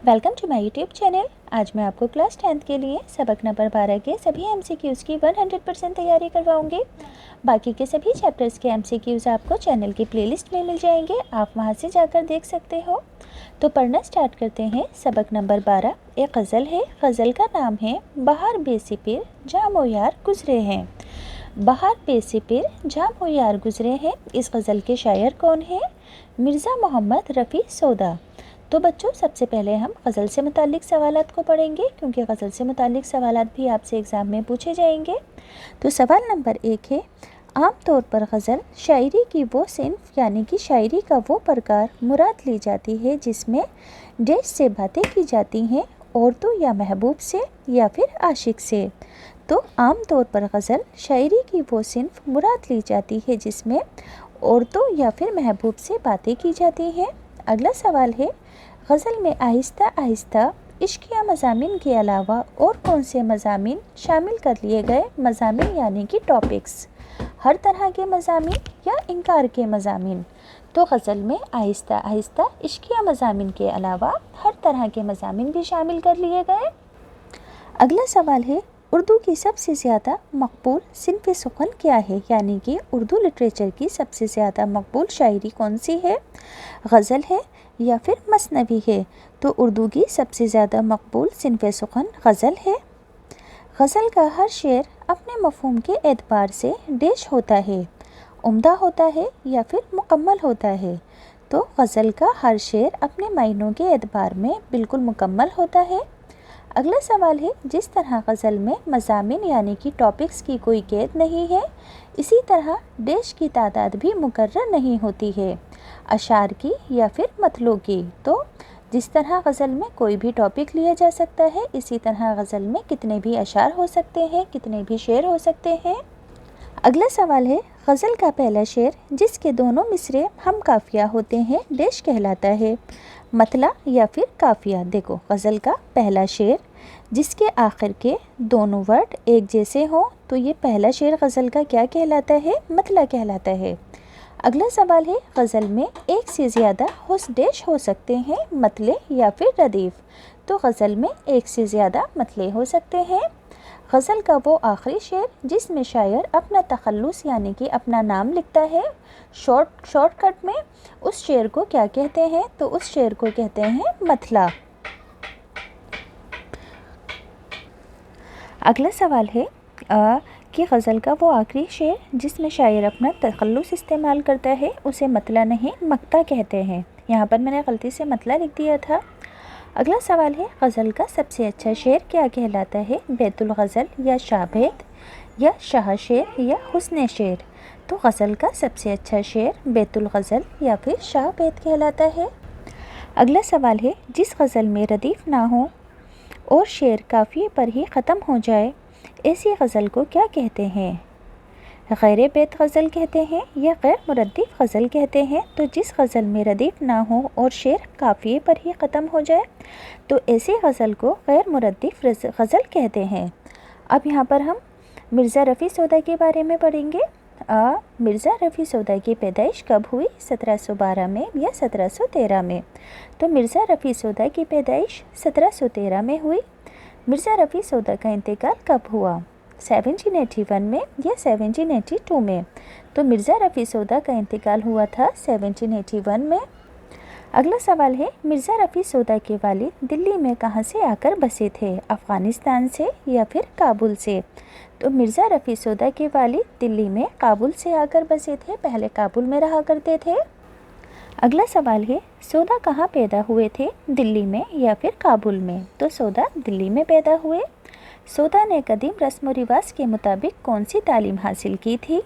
Welcome to my YouTube channel. आज मैं आपको क्लास 10th के लिए सबक नंबर 12 के सभी MCQs की 100% तैयारी करवाऊंगी। बाकी के सभी चैप्टर्स के MCQs आपको चैनल की प्लेलिस्ट में मिल जाएंगे, आप वहां से जाकर देख सकते हो। तो पढ़ना स्टार्ट करते हैं। सबक नंबर 12 एक गज़ल है। गज़ल का नाम है बहार बेसिपिर जामो यार गुजरे हैं। बहार बेसिपिर जामो यार गुजरे हैं। इस गज़ल के शायर कौन है? मिर्ज़ा मोहम्मद रफ़ी सौदा। तो बच्चों, सबसे पहले हम गज़ल से मुतालिक सवालात को पढ़ेंगे, क्योंकि गज़ल से मुतालिक सवालात भी आपसे एग्ज़ाम में पूछे जाएंगे। तो सवाल नंबर 1 है, आम तौर पर गज़ल शायरी की वो सिन्फ यानी कि शायरी का वो प्रकार मुराद ली जाती है जिसमें डैश से बातें की जाती हैं, औरतों या महबूब से या फिर आशिक से। तो आम तौर पर गज़ल शायरी की वो सिन्फ मुराद ली जाती है जिसमें औरतों या फिर महबूब से बातें की जाती हैं। अगला सवाल है, गज़ल में आहिस्ता आहिस्ता इश्किया मज़ामीन के अलावा और कौन से मज़ामीन शामिल कर लिए गए? मज़ामीन यानी कि टॉपिक्स, हर तरह के मज़ामीन या इनकार के मज़ामीन। तो गज़ल में आहिस्ता आहिस्ता इश्किया मज़ामीन के अलावा हर तरह के मज़ामीन भी शामिल कर लिए गए। अगला सवाल है, उर्दू की सबसे ज़्यादा मकबूल सिन्फ़ सुख़न क्या है? यानी कि उर्दू लिटरेचर की सबसे ज़्यादा मकबूल शायरी कौन सी है? गज़ल है या फिर मसनवी है? तो उर्दू की सबसे ज़्यादा मकबूल सिन्फ़ सुख़न गज़ल है। गज़ल का हर शेर अपने मफ़हूम के एतबार से डैश होता है, उम्दा होता है या फिर मुकम्मल होता है? तो गज़ल का हर शेर अपने मायनों के एतबार में बिल्कुल मुकम्मल होता है। अगला सवाल है, जिस तरह गज़ल में मज़ामीन यानी कि टॉपिक्स की कोई कैद नहीं है, इसी तरह डैश की तादाद भी मुकर्रर नहीं होती है, अशार की या फिर मतलों की। तो जिस तरह गज़ल में कोई भी टॉपिक लिया जा सकता है, इसी तरह गज़ल में कितने भी अशार हो सकते हैं, कितने भी शेर हो सकते हैं। अगला सवाल है, गज़ल का पहला शेर जिसके दोनों मिसरे हम काफ़िया होते हैं डैश कहलाता है? मतला या फिर काफ़िया? देखो, गज़ल का पहला शेर जिसके आखिर के दोनों वर्ड एक जैसे हों, तो ये पहला शेर गज़ल का क्या कहलाता है? मतला कहलाता है। अगला सवाल है, गज़ल में एक से ज़्यादा हुस्न डैश हो सकते हैं, मतले या फिर रदीफ़? तो गज़ल में एक से ज़्यादा मतले हो सकते हैं। गज़ल का वो आखिरी शेर जिसमें शायर अपना तखल्लुस यानी कि अपना नाम लिखता है शॉर्टकट में, उस शेर को क्या कहते हैं? तो उस शेर को कहते हैं मतला। अगला सवाल है कि गज़ल का वो आखिरी शेर जिसमें शायर अपना तखल्लुस इस्तेमाल करता है उसे मतला नहीं मक्ता कहते हैं। यहाँ पर मैंने गलती से मतला लिख दिया था। अगला सवाल है, गज़ल का सबसे अच्छा शेर क्या कहलाता है? बैतुल गज़ल या शाबैत या शाह शेर या हुस्न शेर? तो गज़ल का सबसे अच्छा शेर बैतुल गज़ल या फिर शाबैत कहलाता है। अगला सवाल है, जिस गज़ल में रदीफ़ ना हो और शेर काफ़िए पर ही ख़त्म हो जाए, ऐसी गज़ल को क्या कहते हैं? गैर बैत गज़ल कहते हैं या गैर मुरद्दिफ़ गज़ल कहते हैं? तो जिस गज़ल में रदीफ़ ना हो और शेर काफ़िए पर ही ख़त्म हो जाए, तो ऐसी गज़ल को गैर मुरद्दिफ़ गज़ल कहते हैं। अब यहाँ पर हम मिर्ज़ा रफ़ी सौदा के बारे में पढ़ेंगे। मिर्ज़ा रफ़ी सौदा की पैदाइश कब हुई? 1712 में या 1713 में? तो मिर्ज़ा रफ़ी सौदा की पैदाइश 1713 में हुई। मिर्ज़ा रफ़ी सौदा का इंतकाल कब हुआ? 1781 में या 1782 में? तो मिर्ज़ा रफ़ी सौदा का इंतकाल हुआ था 1781 में। अगला सवाल है, मिर्ज़ा रफ़ी सौदा के वालिद दिल्ली में कहाँ से आकर बसे थे? अफ़गानिस्तान से या फिर काबुल से? तो मिर्ज़ा रफ़ी सौदा के वालिद दिल्ली में काबुल से आकर बसे थे, पहले काबुल में रहा करते थे। अगला सवाल है, सौदा कहाँ पैदा हुए थे? दिल्ली में या फिर काबुल में? तो सौदा दिल्ली में पैदा हुए। सौदा ने कदीम रस्म व रिवाज के मुताबिक कौन सी तालीम हासिल की थी?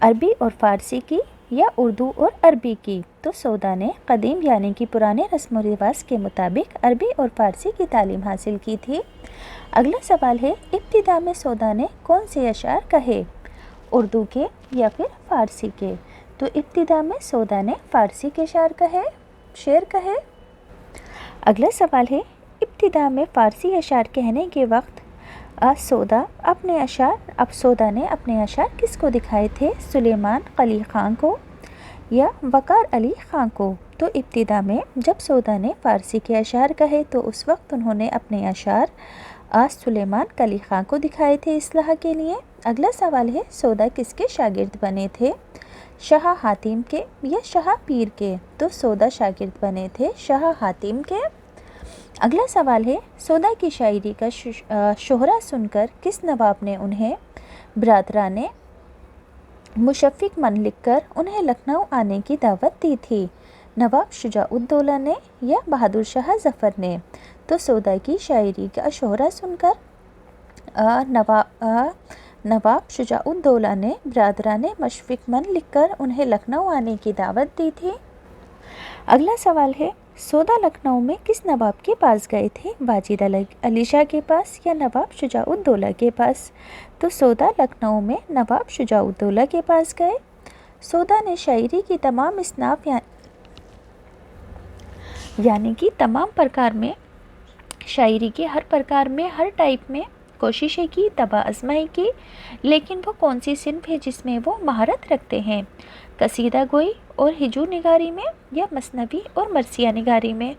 अरबी और फ़ारसी की या उर्दू और अरबी की? तो सौदा ने कदीम यानी कि पुराने रस्म व रिवाज के मुताबिक अरबी और फ़ारसी की तालीम हासिल की थी। अगला सवाल है, इब्तिदा में सौदा ने कौन से अशार कहे? उर्दू के या फिर फ़ारसी के? तो इब्तिदा में सौदा ने फ़ारसी के शेर कहे। अगला सवाल है, इब्तिदा में फ़ारसी अशार कहने के वक्त सौदा ने अपने अशार किसको दिखाए थे? सुलेमान कली ख़ान को या वक़ार अली ख़ान को? تو ابتدا میں جب سودا نے فارسی کے اشعار کہے تو اس وقت انہوں نے اپنے اشعار سلیمان کلی خاں کو دکھائے تھے اصلاح کے لیے۔ اگلا سوال ہے سودا کس کے شاگرد بنے تھے؟ شاہ حاتم کے یا شاہ پیر کے؟ تو سودا شاگرد بنے تھے شاہ حاتم کے۔ اگلا سوال ہے سودا کی شاعری کا شہرہ سن کر کس نواب نے انہیں برادران مشفق من لکھ کر انہیں لکھنؤ آنے کی دعوت دی تھی؟ نواب شجاع الدولہ نے یا بہادر شاہ ظفر نے؟ تو سودا کی شاعری کا شہرہ سن کر نواب شجاع الدولہ نے برادران مشفق من لکھ کر انہیں لکھنؤ آنے کی دعوت دی تھی۔ اگلا سوال ہے سودا لکھنؤ میں کس نواب کے پاس گئے تھے؟ واجد علی شاہ کے پاس یا نواب شجاع الدولہ کے پاس؟ تو سودا لکھنؤ میں نواب شجاع الدولہ کے پاس گئے۔ سودا نے شاعری کی تمام اصناف یعنی کہ تمام پرکار میں شاعری کے ہر پرکار میں ہر ٹائپ میں کوششیں کی، طبع آزمائی کی، لیکن وہ کون سی صنف ہے جس میں وہ مہارت رکھتے ہیں؟ قصیدہ گوئی اور ہجو نگاری میں یا مثنوی اور مرثیہ نگاری میں؟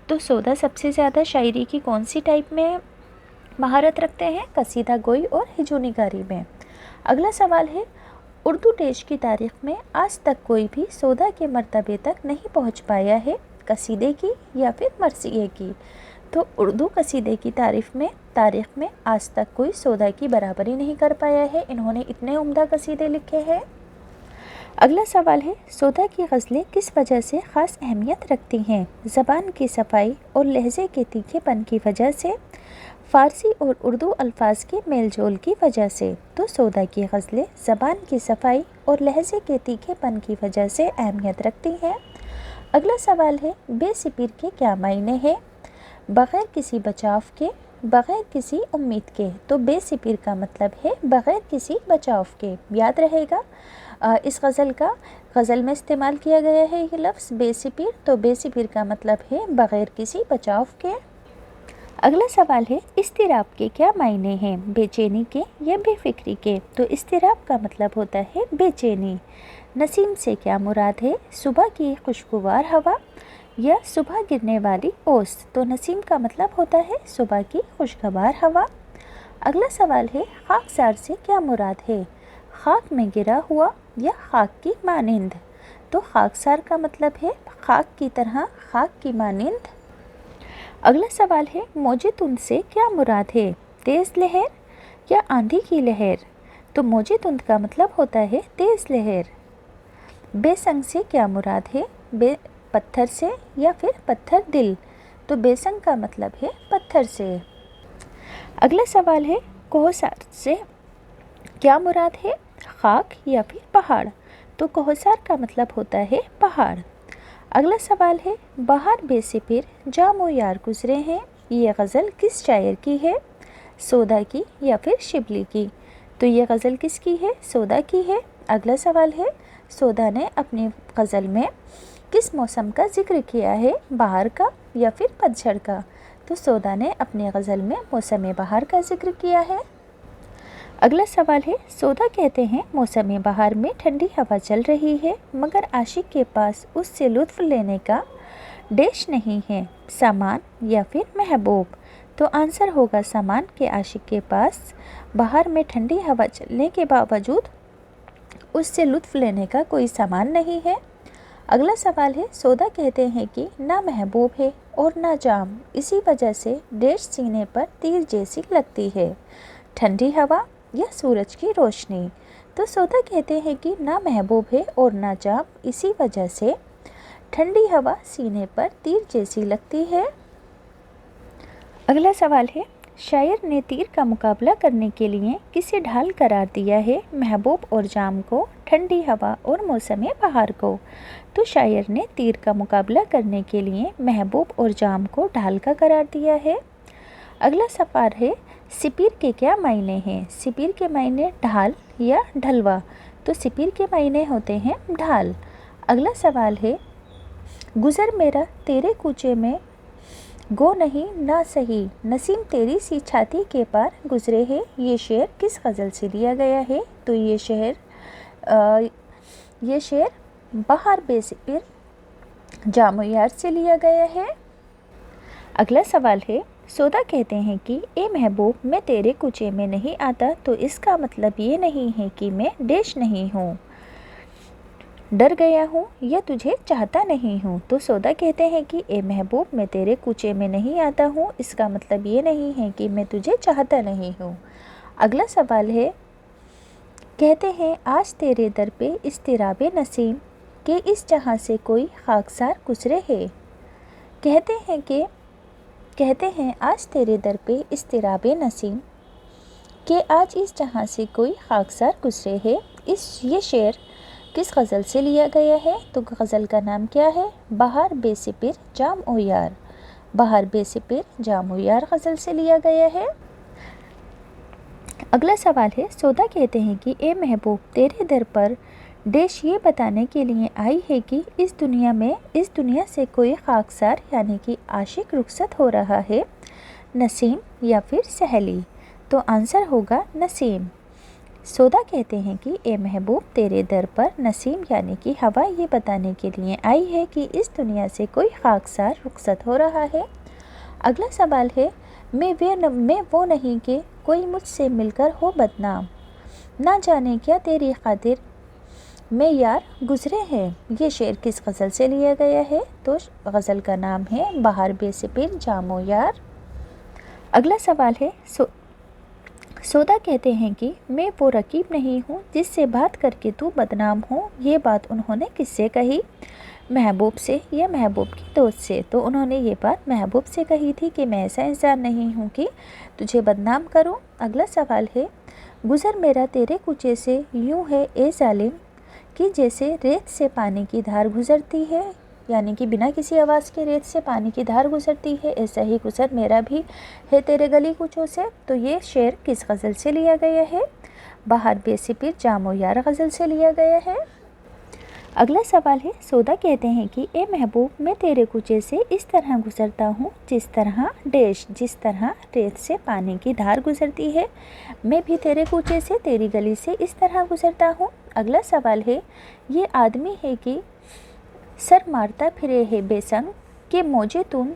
تو سودا سب سے زیادہ شاعری کی کون سی ٹائپ میں مہارت رکھتے ہیں؟ قصیدہ گوئی اور ہجو نگاری میں۔ اگلا سوال ہے اردو دیش کی تاریخ میں آج تک کوئی بھی سودا کے مرتبے تک نہیں پہنچ پایا ہے، قصیدے کی یا پھر مرثیے کی؟ تو اردو قصیدے کی تاریخ میں آج تک کوئی سودا کی برابری نہیں کر پایا ہے، انہوں نے اتنے عمدہ قصیدے لکھے ہیں۔ اگلا سوال ہے سودا کی غزلیں کس وجہ سے خاص اہمیت رکھتی ہیں؟ زبان کی صفائی اور لہجے کے تیکھے پن کی وجہ سے، فارسی اور اردو الفاظ کے میل جول کی وجہ سے؟ تو سودا کی غزلیں زبان کی صفائی اور لہجے کے تیکھے پن کی وجہ سے اہمیت رکھتی ہیں۔ اگلا سوال ہے بے سپیر کے کیا معنی ہے؟ بغیر کسی بچاؤ کے، بغیر کسی امید کے۔ تو بے سپیر کا مطلب ہے بغیر کسی بچاؤ کے، یاد رہے گا۔ اس غزل میں استعمال کیا گیا ہے یہ لفظ بے سپیر، تو بے سپیر کا مطلب ہے بغیر کسی بچاؤ کے۔ اگلا سوال ہے اضطراب کے کیا معنی ہیں؟ بے چینی کے یا بے فکری کے؟ تو اضطراب کا مطلب ہوتا ہے بے چینی۔ نسیم سے کیا مراد ہے؟ صبح کی خوشگوار ہوا یا صبح گرنے والی اوس؟ تو نسیم کا مطلب ہوتا ہے صبح کی خوشگوار ہوا۔ اگلا سوال ہے خاکسار سے کیا مراد ہے؟ خاک میں گرا ہوا یا خاک کی مانند؟ تو خاکسار کا مطلب ہے خاک کی طرح، خاک کی مانند۔ اگلا سوال ہے موج تند سے کیا مراد ہے؟ تیز لہر یا آندھی کی لہر؟ تو موج تند کا مطلب ہوتا ہے تیز لہر۔ بے سنگ سے کیا مراد ہے؟ پتھر سے یا پھر پتھر دل؟ تو بے سنگ کا مطلب ہے پتھر سے۔ اگلا سوال ہے کوہسار سے کیا مراد ہے؟ خاک یا پھر پہاڑ؟ تو کوہسار کا مطلب ہوتا ہے پہاڑ۔ اگلا سوال ہے بہار بے سپیر جام و یار گزرے ہیں، یہ غزل کس شاعر کی ہے؟ سودا کی یا پھر شبلی کی؟ تو یہ غزل کس کی ہے؟ سودا کی ہے۔ اگلا سوال ہے سودا نے اپنی غزل میں کس موسم کا ذکر کیا ہے؟ بہار کا یا پھر پتجھڑ کا؟ تو سودا نے اپنی غزل میں موسم بہار کا ذکر کیا ہے۔ اگلا سوال ہے سودا کہتے ہیں موسم بہار میں ٹھنڈی ہوا چل رہی ہے مگر عاشق کے پاس اس سے لطف لینے کا ڈیش نہیں ہے، سامان یا پھر محبوب؟ تو آنسر ہوگا سامان کہ عاشق کے پاس بہار میں ٹھنڈی ہوا چلنے کے باوجود اس سے لطف لینے کا کوئی سامان نہیں ہے۔ اگلا سوال ہے سودا کہتے ہیں کہ نہ محبوب ہے اور نہ جام، اسی وجہ سے ڈیش سینے پر تیر جیسی لگتی ہے، ٹھنڈی ہوا یا سورج کی روشنی؟ تو سودا کہتے ہیں کہ نہ محبوب ہے اور نہ جام، اسی وجہ سے ٹھنڈی ہوا سینے پر تیر جیسی لگتی ہے۔ اگلا سوال ہے شاعر نے تیر کا مقابلہ کرنے کے لیے کسے ڈھال قرار دیا ہے؟ محبوب اور جام کو، ٹھنڈی ہوا اور موسم بہار کو؟ تو شاعر نے تیر کا مقابلہ کرنے کے لیے محبوب اور جام کو ڈھال کا قرار دیا ہے۔ اگلا سوال ہے سپیر کے کیا معنی ہیں؟ سپیر کے معنی ڈھال یا ڈھلوا؟ تو سپیر کے معنی ہوتے ہیں ڈھال۔ اگلا سوال ہے گزر میرا تیرے کوچے میں گو نہیں نہ سہی، نسیم تیری سی چھاتی کے پار گزرے ہے، یہ شعر کس غزل سے لیا گیا ہے؟ تو یہ شعر بہار بے سپیر जाम और यार से लिया गया है। अगला सवाल है, सौदा कहते हैं कि ए महबूब मैं तेरे कूचे में नहीं आता, तो इसका मतलब ये नहीं है कि मैं डैश नहीं हूँ, डर गया हूँ या तुझे चाहता नहीं हूँ। तो सौदा कहते हैं कि ए महबूब मैं तेरे कूचे में नहीं आता हूँ, इसका मतलब ये नहीं है कि मैं तुझे चाहता नहीं हूँ। अगला सवाल है, कहते हैं आज तेरे दर पे इस्तिराबे नसीम कि इस जहाँ से कोई खाकसार गुजरे है। कहते हैं आज तेरे दर पे इस्तिराबे नसीम कि आज इस जहाँ से कोई खाकसार गुजरे है। ये शेर किस गज़ल से लिया गया है? तो गज़ल का नाम क्या है? बहार बेसिपिर जाम ओ यार। बहार बेसिपिर जाम ओ यार गज़ल से लिया गया है। अगला सवाल है, सौदा कहते हैं कि ए महबूब तेरे दर पर डैश ये बताने के लिए आई है कि इस दुनिया से कोई खाकसार यानी कि आशिक रुखसत हो रहा है, नसीम या फिर सहेली। तो आंसर होगा नसीम। सौदा कहते हैं कि ए महबूब तेरे दर पर नसीम यानी कि हवा ये बताने के लिए आई है कि इस दुनिया से कोई खाकसार रुखसत हो रहा है। अगला सवाल है, मैं वो नहीं कि कोई मुझसे मिलकर हो बदनाम, ना जाने क्या तेरी खातिर में यार गुजरे हैं। ये शेर किस गज़ल से लिया गया है? तो गज़ल का नाम है बहार बेसिपिर जामो यार। अगला सवाल है, सौदा कहते हैं कि मैं वो रकीब नहीं हूँ जिससे बात करके तू बदनाम हो। ये बात उन्होंने किससे कही? महबूब से या महबूब की दोस्त से। तो उन्होंने ये बात महबूब से कही थी कि मैं ऐसा इंसान नहीं हूँ कि तुझे बदनाम करूँ। अगला सवाल है, गुज़र मेरा तेरे कूचे से यूँ है ए जालिम कि जैसे रेत से पानी की धार गुज़रती है, यानी कि बिना किसी आवाज़ के रेत से पानी की धार गुज़रती है, ऐसा ही गुज़र मेरा भी है तेरे गली कूचों से। तो ये शेर किस गज़ल से लिया गया है? बहार बेसिपिर जामो यार गज़ल से लिया गया है। अगला सवाल है, सौदा कहते हैं कि ए महबूब मैं तेरे कूचे से इस तरह गुज़रता हूँ जिस तरह रेत से पानी की धार गुज़रती है। मैं भी तेरे कूचे से तेरी गली से इस तरह गुज़रता हूँ। अगला सवाल है, ये आदमी है कि सर मारता फिरे है बेसंग कि मौजे तुम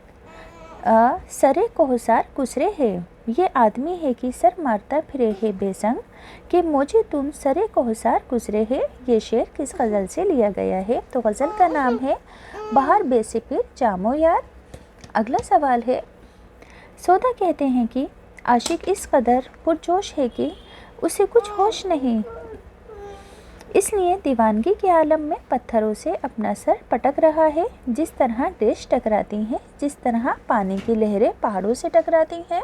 सरे कोहसार गुजरे है। ये आदमी है कि सर मारता फिरे है बेसंग कि मौजे तुम सरे कोहसार गुजरे है। ये शेर किस गज़ल से लिया गया है? तो गज़ल का नाम है बहार बेसिपिर जामो यार। अगला सवाल है, सौदा कहते हैं कि आशिक इस कदर पुरजोश है कि उसे कुछ होश नहीं, इसलिए दीवानगी के आलम में पत्थरों से अपना सर पटक रहा है। जिस तरह डैश टकराती हैं, जिस तरह पानी की लहरें पहाड़ों से टकराती हैं।